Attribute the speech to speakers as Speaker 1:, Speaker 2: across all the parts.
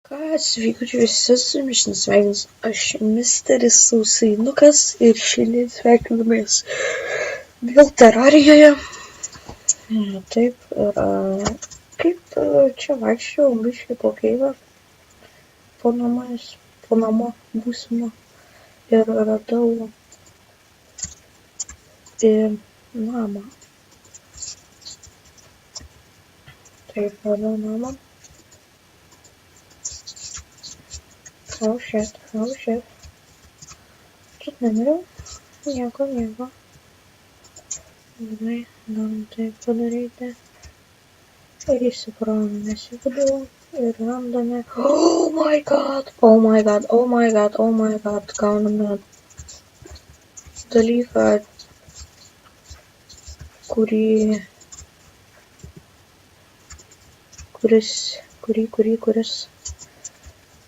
Speaker 1: Sveiki, visi su jumis sveikinus. Aš misteris Sausainukas ir šiandien sveikinamės vėl Terarijoje. Taip, ir kaip čia vaikščiau biškį po keivą, po namo būsimą ir radau namą. Taip, radau namą. Oh shit. Čia nemiriau? Nieko. Gerai, galim tai padaryti. Ir įsikrovėmės į vidų ir randame. Oh my god! Gauname dalyką, kuris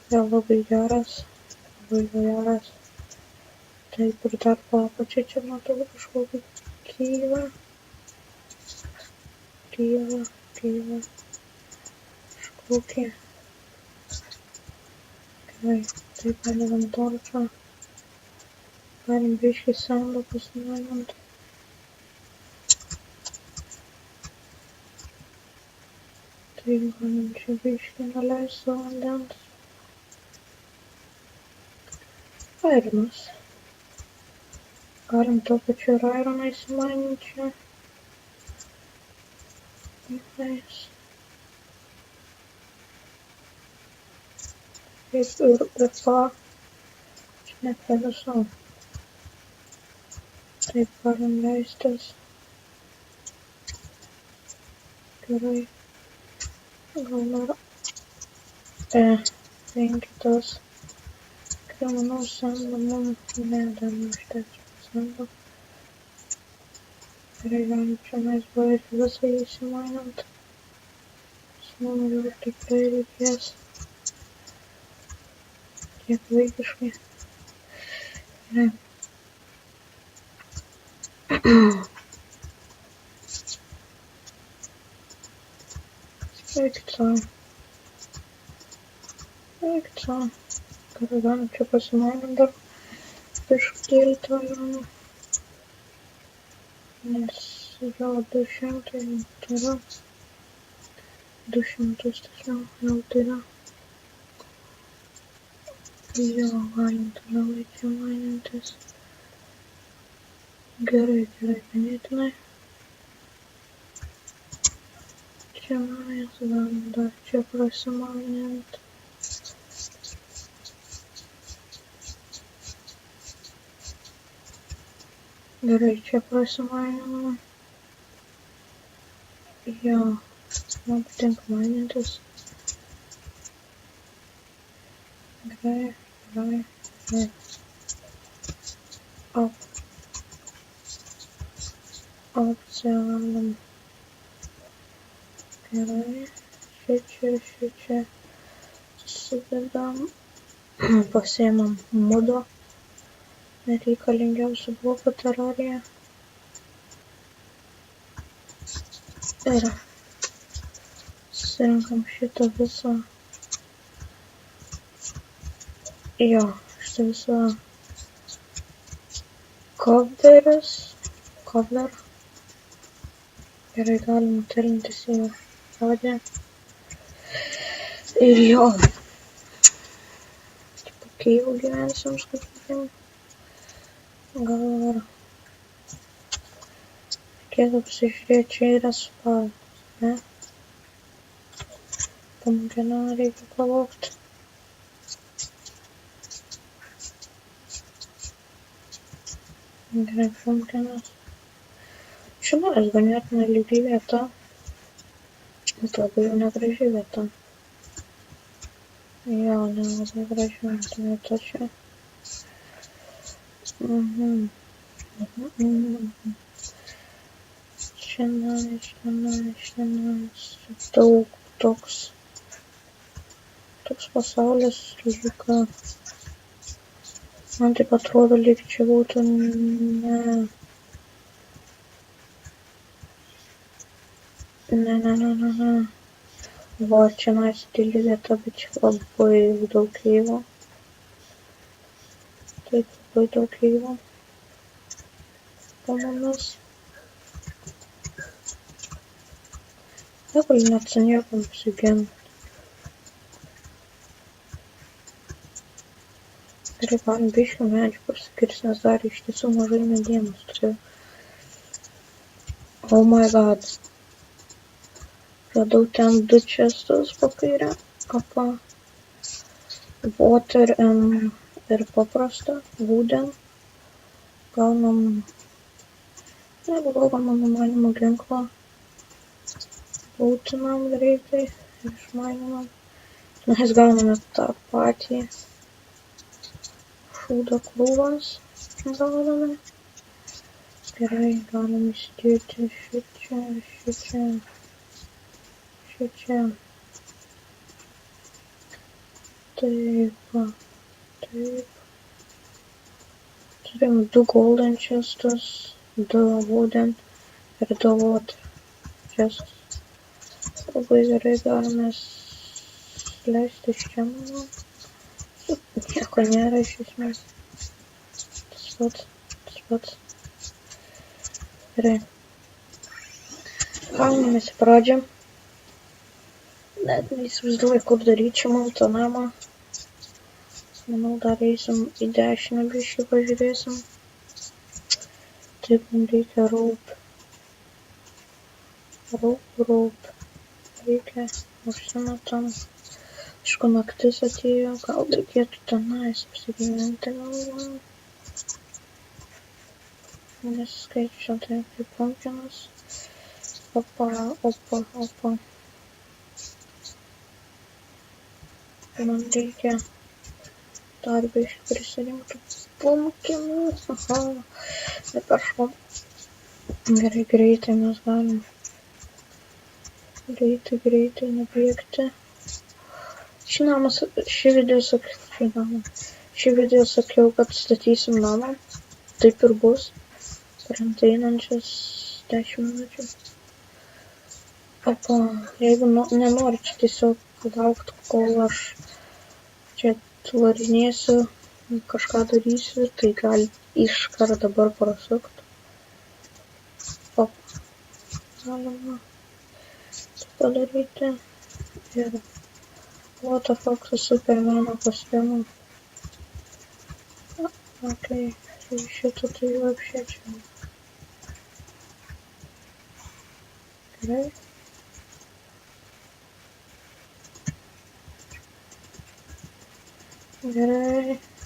Speaker 1: yra labai geras. Taip, ir dar po apačia čia matau kažkokį keivą. Kažkokį. Gerai, taip padedam torčą. Galim biškį sandą pasinuojant. Tai galim čia biškį nuleisti vandens. Airinas. Galim tuo pačiu ir airiną įsimaninti čia. Nice. Kaip ir ką. Čia net nevisau. Taip galim leistis. Gerai. Gal dar penkitas. Kai manau sando mums dar neužteks sando. Gerai, galim čia mes beveik visą įsimainant. Manau, jau tikrai reikės. Tiek vaikiškai. Gerai. Eik sau. Gerai, galim čia pasimainant dar biškutėlį to jaunų. Nes jo 200 jau turiu. 200 tiksliau jau turiu. Jo, galim toliau eiti mainintis. Gerai, ganėtinai. Čia manęs galim dar čia prasimainint. Gerai, čia prasimaininu. Jo, man patinka mainintis. Gerai. Apsivalam. Gerai, šičia susidedam. Pasiėmam mudo. Nereikalingiausių blokų terariją. Ir susirinkam šitą visą. Jo, šitą visą kovler. Gerai, galim tirintis į žodį. Ir jo. Kaip jau gyvensiams kažkokiam. Gal ir reikėtų pasižiūrėti, čia yra spadas, ne? Pumpkiną reikia palaukti. Gerai, pumpkinas. Šiandien ganėtinai lygi vieta. Bet labai jau negraži vieta. Jo, nelabai graži vieta čia. Šiandien daug toks pasaulis lyg, man taip atrodo lyg čia būtų ne. Va, čia stili vieta, bet čia labai daug kryvo. Taip, labai daug kryvo. По-моему. Я блин, оценил офигенно. Ребят, bišķi mēģi pasakirsnās arī iš tiesų mažai nedemonstrēju. Oh my god. Radau ten 2 čestus papīrā. Apā. Water ir paprasta. Wooden. Gaunam. Gaunam mainamą ginklą. Būtinam greitai. Išmainamam. Mes gauname tą patį. Šūdo krūvas. Gauname. Gerai, galim įsidėti šičia. Taip. Turim 2 golden chestus, 2 wooden ir 2 water chestus. Labai gerai galime leisti iš čia, manau. Nieko nėra iš esmės. Tas pats. Gerai. Gaunamės į pradžią. Net neįsivaizduoju, kur daryčiau man tą namą. Manau, dar eisim į dešinę biškį pažiūrėsim. Taip, mums reikia raup. Reikia, užsimetam. Aišku, naktis atėjo, gal reikėtų tenais apsigyventi, galvoju. Neskaičiau, tai kaip pumpkinas. Opa. Man reikia dar biškį prisirinkti pumpkinų. Aha, neperšvom. Gerai, greitai mes galim. Greitai nebėgti. Šį video sakiau, kad statysim namą. Taip ir bus. Per ateinančias 10 minučių. Opa, jeigu nenori čia tiesiog laukti, kol aš čia tvarinėsiu, kažką darysiu, tai gali iškart dabar prasukti. Opa, galima tai padaryti. Ir what the fuck su Supermano kostiumu. Окей, что-то ты вообще чего? Gerai.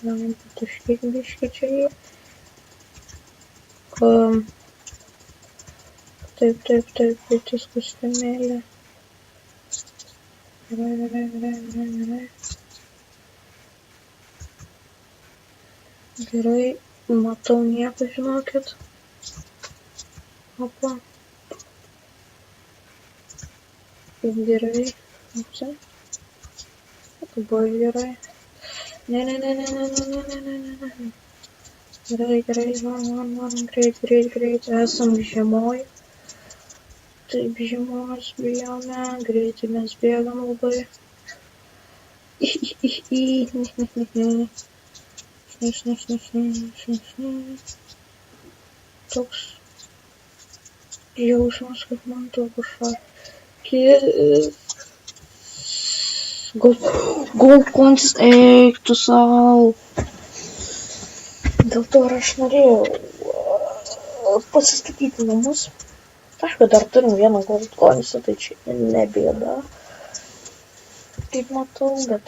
Speaker 1: Galim patuškėti biškį čia jį. Taip, tas kostiumėlė. Gerai. Gerai, matau nieko, žinokit. Opa. Gerai. Labai gerai. Ne. Gerai, varom, greit. Esam žiemoj. Taip, žiemos bijome, greitai mes bėgam labai. Toks jausmas, kad man to kažką Golkontis, eik tu savo. Dėl to aš norėjau pasistatyti namus. Aišku, dar turim vieną Golkonisą, tai čia nebėda. Kaip matau, bet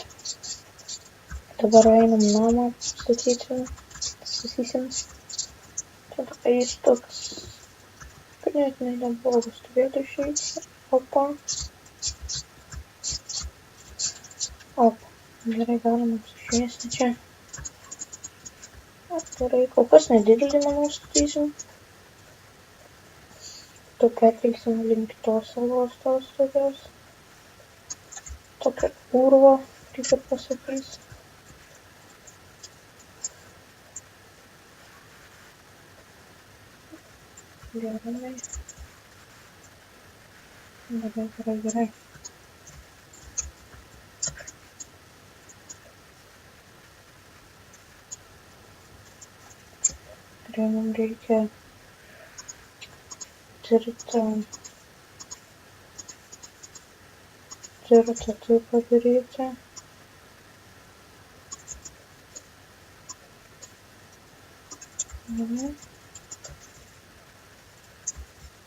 Speaker 1: dabar einam namą statysim. Čia jis toks ganėtinai neblogas turėtų išeiti. Opa. Gerai, galim apsišviesti čia. Gerai, kol kas nedidelį namą statysim. Tu perkelsim link kitos salos tos tokios. Tokia urvo, kaip ir pasakys. Gerai. Gerai, mums reikia tirtą tai padaryti.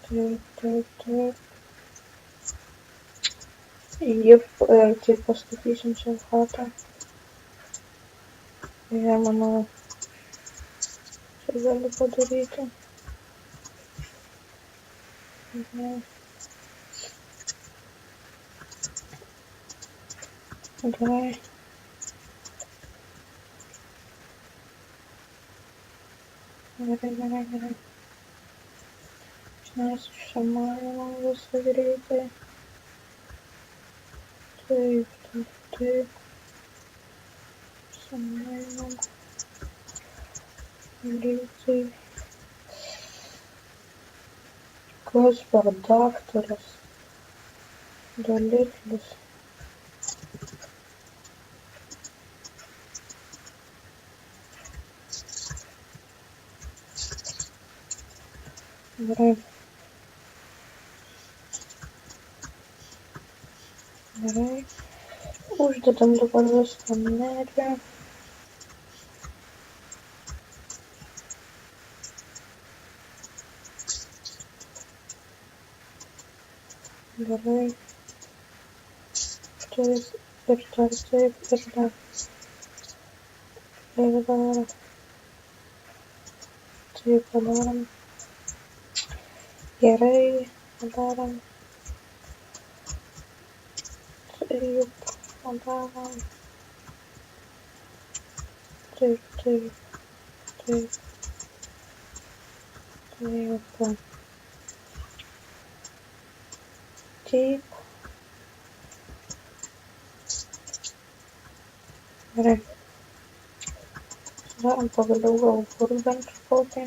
Speaker 1: Taip. Jį tai pastatysim čia chatą. Jie, manau, čia gali padaryti. Gerai. Mes išsimainam visą greitai. Taip. Išsimainam greitai. Kas per daktaras? Daliklis. Gerai. Uždedam dabar viską nervę. Gerai. Taip, ir dar. Taip padarom. Gerai, padarom. Taip, padarom. Taip. Gerai. Darom pagaliau gal burbent kokį.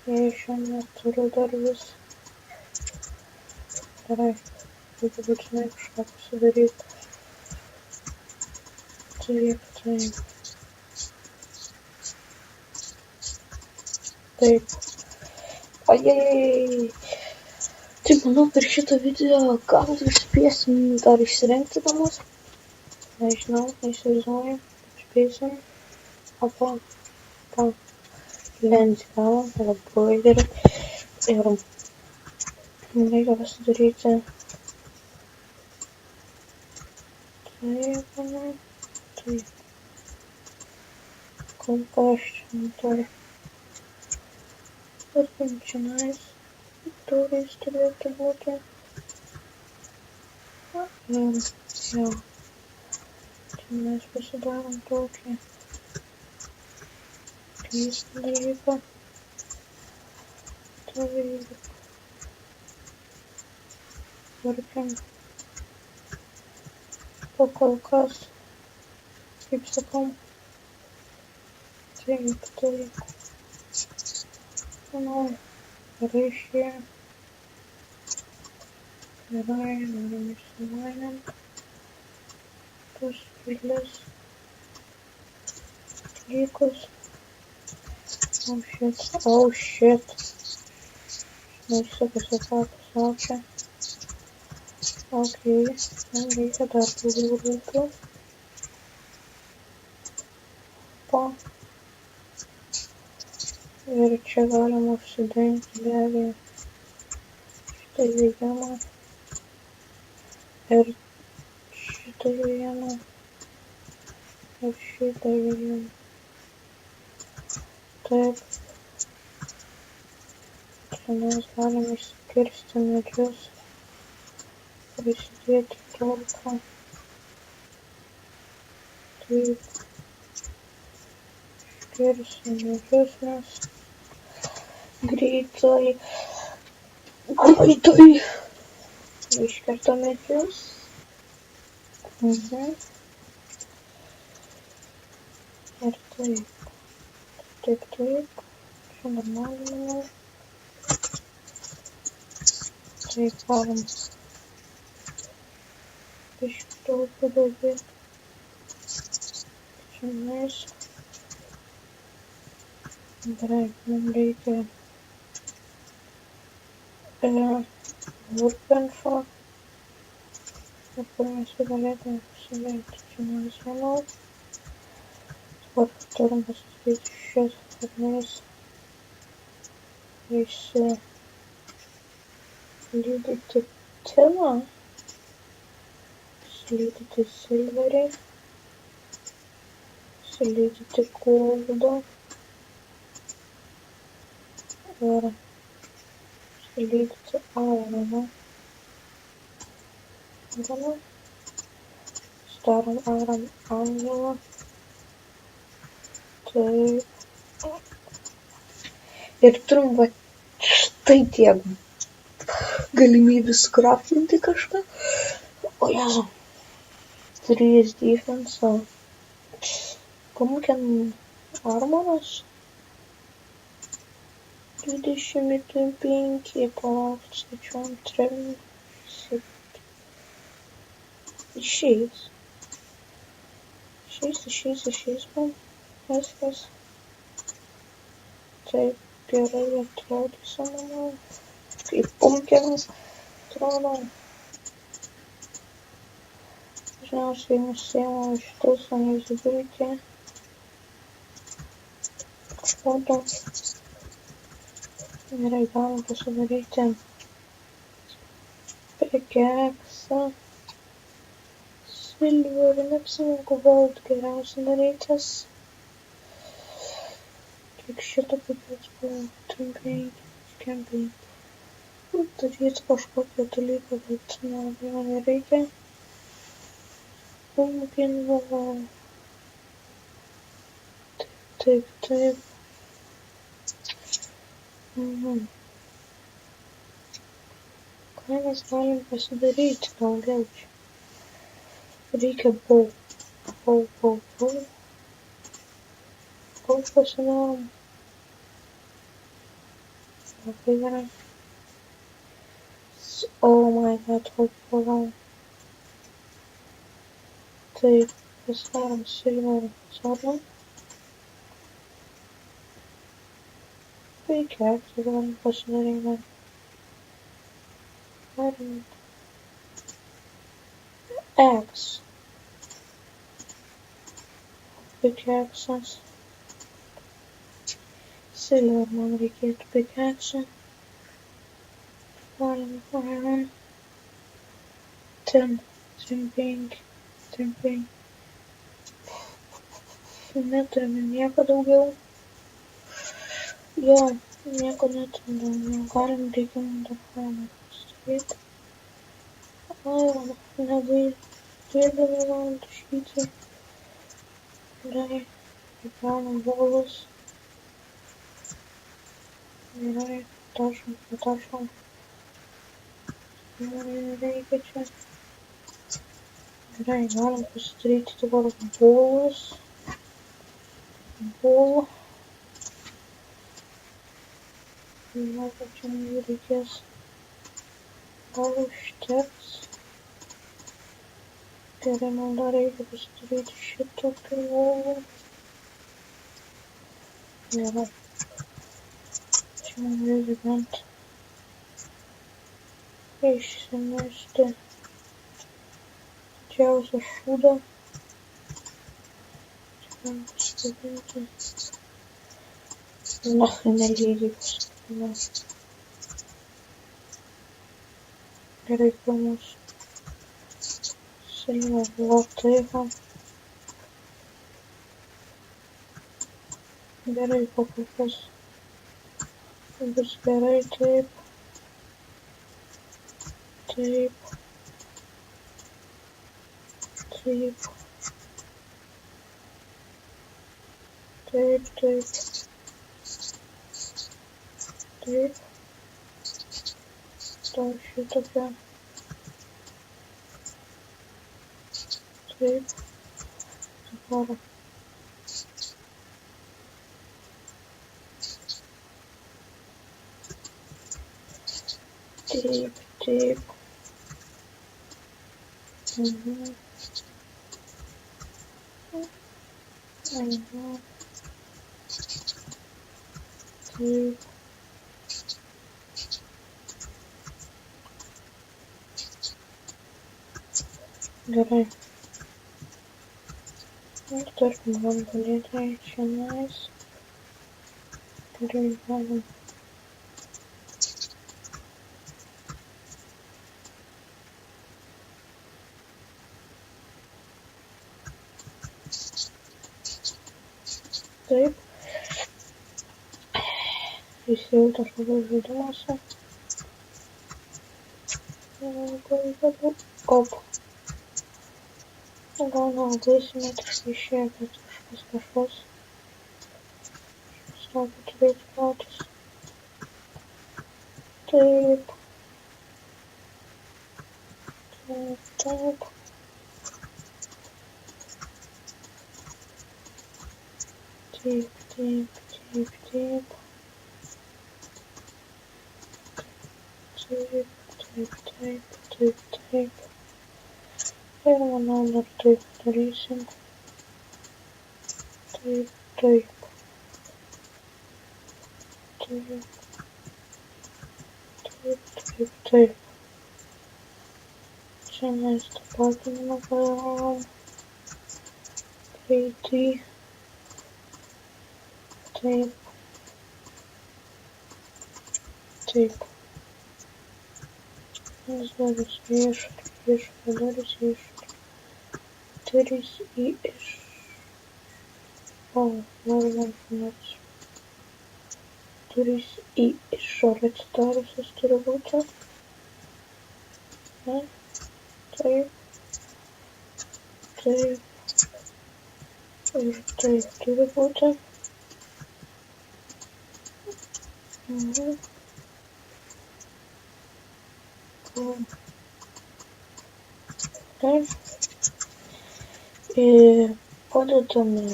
Speaker 1: Jei šiandien neturiu dar vis. Gerai. Reikia būtinai kažką pasidaryti. Taip. Ojei. Tai manau per šitą video gal spėsim dar išsirengti namus. Nežinau, neįsivaizduoju. Spėsim. Apa. Lens gavom. Labai gerai. Ir reikia pasidaryti. Taip. Kompas čia. Tarkim, čia nais. Durys turėtų būti. Ir jau. Čia mes pasidarom tokį keistą dalyką. Taip. Tarkim. Kol kas. Kaip sakom. Taip. Manau. Gerai šie. Gerai, darom išsimainam. Tos pilis. Dalykus. Oh shit. Neišsikusi pasakė. Okay. Reikia dar daugiau rūtų. Ir čia galima užsidengti be abejo šitą įėjimą ir šitą įėjimą ir šitą įėjimą. Taip. Čia mes galime išskirsti medžius, prisidėti torką. Taip. Išskirsim medžius mes. Greitai. Iškertam medžius. Ir taip. Čia normaliai. Taip, varom. Biškį daugiau. Čia mes. Gerai, mums reikia workbench'o, kur mes jį galėtume pasidėti. Čia ne visai nau. Dabar turim pasidaryti šias varnės. Išsilydyti tiną, išsilydyti silverį, išsilydyti goldą ir išsilydyti ironą. Darom iron angelą. Taip. Ir turim va štai tiek galimybių skraftinti kažką. O jezu. 3 defense. Pumpkin armoras. 25. Palaukti, skaičiuojam 3. Išeis. Išeis man. Viskas. Taip gerai atrodys, manau. Kaip pumpkinas atrodo. Dažniausiai nusiėmam šitus invisibility. Foto. Gerai, galim pasidaryti pickaxą. Silverį, neapsimoku gold geriausiai darytis. Kiek šito pickaxą buvo? 35. Daryti kažkokį dalyką, bet nelabai man reikia. Pumpkin buvo. Taip. Ką mes galim pasidaryti daugiau čia? Reikia bow. Bow pasidarom. Labai gerai. Oh my god, palauk. Taip, pasidarom silverį. Svarbu. Pickaxą galim pasidaryti. Axe. Pickaxas. Silver man reikėtų pickaxą. Galim iron. 10. 5. Neturime nieko daugiau. Jo, nieko neturime daugiau. Galim reikėm dar hammerą pastatyti. Iron, nebaidėdami man tašyti. Gerai, įkraunam volus. Gerai, patašom. Reikia čia. Gerai, galim pasidaryti dabar volus. Manau, kad čia mums reikės. Gal užteks. Gerai, man dar reikia pasidaryti šitokį volą. Gerai. Čia man reikia bent išsinešti didžiausią šūdą. Čia man pasidaryti. Na, nelygiai pasidaryti. Gerai, pirmus. Silver buvo taip. Gerai, pakopas. Bus gerai, taip. Taip. Dar šitokia. Taip. Dabar. Taip. Taip. Gerai. Ir tarkim, galim padėti čionais. Gerai, galim. Taip. Įsijautas labai žaidimuose. Op. Gal nelabai simetriškai išėjo, bet kažkas. Sako, turėtų gautis. Taip. Taip, taip. Taip, taip, taip, taip. Taip, taip, taip, taip, taip. Ir manau, dar taip darysim. Taip, taip. Taip. Taip, taip, taip. Čia mes tą patinimą padarom. Greitį. Taip. Taip. Nes daris viešut, daris viešut. Daris į iš. O, noriu žinoti. Daris į išorę atsidariusios turi būti. Ne? Taip. Taip. Ir taip turi būti. Taip. Ir padedame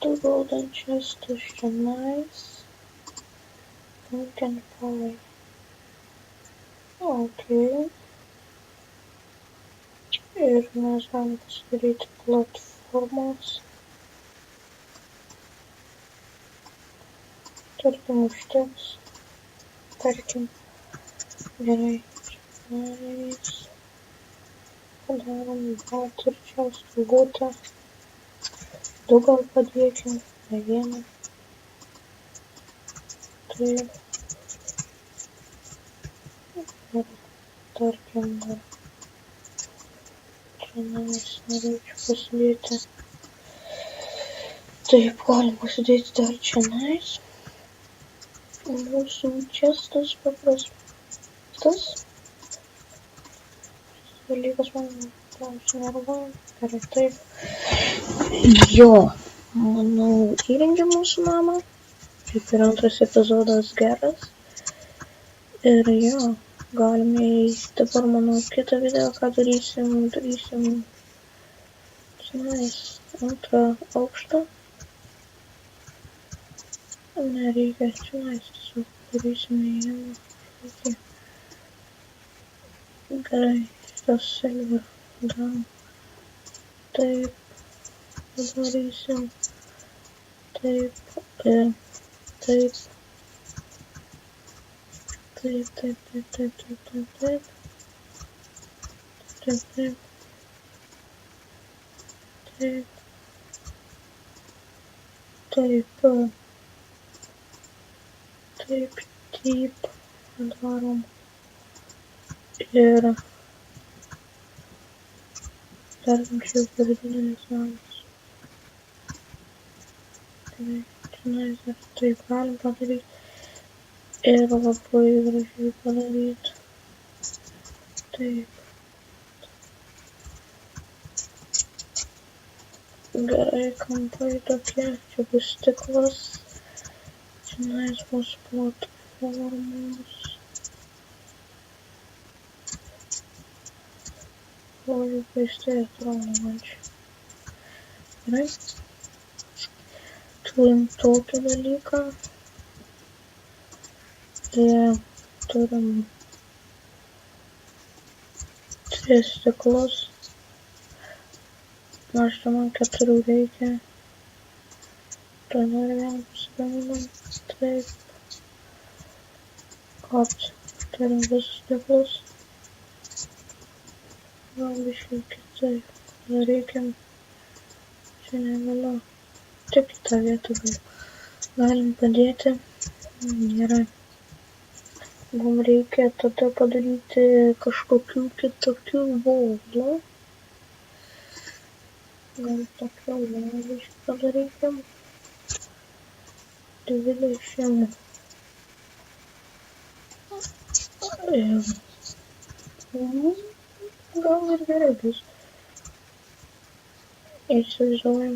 Speaker 1: du golden chestus čionais. Pumpkin pie. Ok. Ir mes galim pasidaryti platformas. Tarkim užteks. Tarkim. Gerai. Čionais. Padarom balturčiaus gutą. Du gal padėkim. Ne vieną. Taip. Ir tarkim dar. Čionais norėčiau pasidėti. Taip, galim pasidėti dar čionais. Mūsų čestas paprastas. Dalykas man nervuoja. Gerai, taip. Jo, manau, įrengia mūsų namą. Kaip ir antras epizodas geras. Ir jo, galime į dabar, manau, kitą video, ką darysim čionais antrą aukštą. Nereikia čionais, tiesiog darysim įėjimą. Gerai. Tas silver darom. Taip. Darysim. Taip. Taip. Taip, taip, taip, taip, taip, taip, taip. Taip, taip. Taip. Taip. Taip, taip. Darom. Ir tarkim šios pagrindinės namas. Gerai, čionais dar taip galim padaryti. Ir labai gražiai padaryti. Taip. Gerai, kampai tokie. Čia bus stiklas. Čionais bus platformos. Labai keistai atrodo man čia. Gerai. Turim tokį dalyką. Ir turim 3 stiklus. Nors čia man 4 reikia. Tuoj noriu vieną pasigaminam. Taip. Turim visus stiklus. Gal biškai kitaip darykim. Čia negaliu. Tik į tą vietą galim padėti. Gerai. Mums reikia tada padaryti kažkokių kitokių volų. Gal tokių volų padarykim. 20. Gal ir gerai bus. Įsivaizduojam.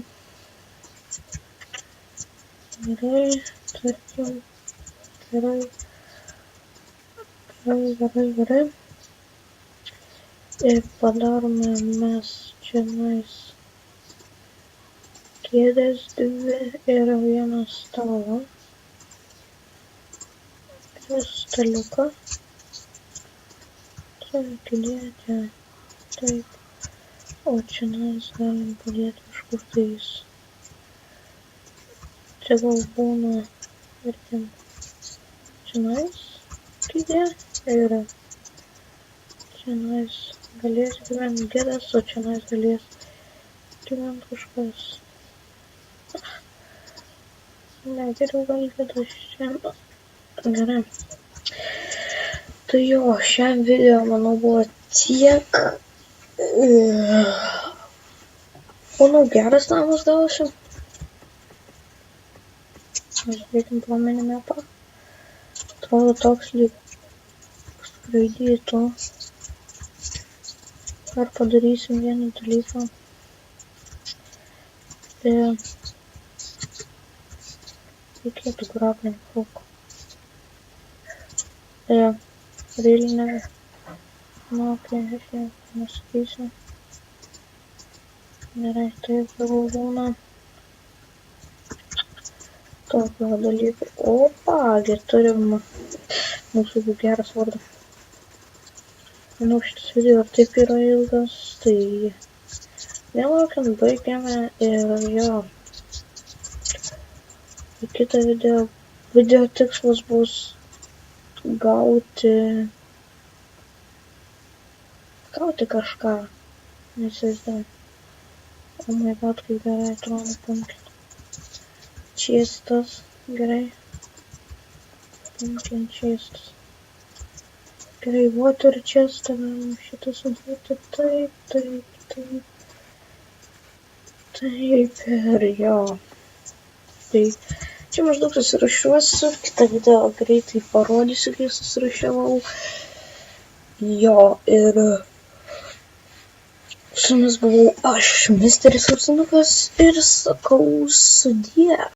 Speaker 1: Gerai, tarkim. Gerai. Ir padarome mes čionais kėdės 2 ir vieną stalą. Ir staliuką. Čia kėdė, taip. O čionais galim padėti kažkur tais. Čia gal būna, tarkim, čionais kėdė ir čionais galės gyventi gedas, o čionais galės gyventi kažkas. Ne, geriau gal gedas čia. Gerai. Tai jo, šiam video, manau, buvo tiek. Manau, geras namas gavosi. Žiūrėkim plomenį mapą. Atrodo toks lyg skraidytų. Ar padarysim vieną dalyką. Reikėtų grablinį hooką. Really never. Nu, okei, aš jau nesakysiu. Gerai, taip jau būna. Tokio dalyko. Opa, turim mūsų geras vardas. Manau, šitas video taip yra ilgas, tai nelaukiant baigiame ir jo. Į kitą video tikslas bus gauti kažką. Neįsivaizduoju. Oh my god, kaip gerai atrodo pumpkin. Chestas, gerai. Pumpkin chestas. Gerai, water chestą galim šitą sudėti. Taip ir jo. Tai čia maždaug susirašiuosiu. Kitą video greitai parodysiu, kai susirašiavau. Jo, ir su jumis buvau aš, Misteris Auksinukas, ir sakau sudie.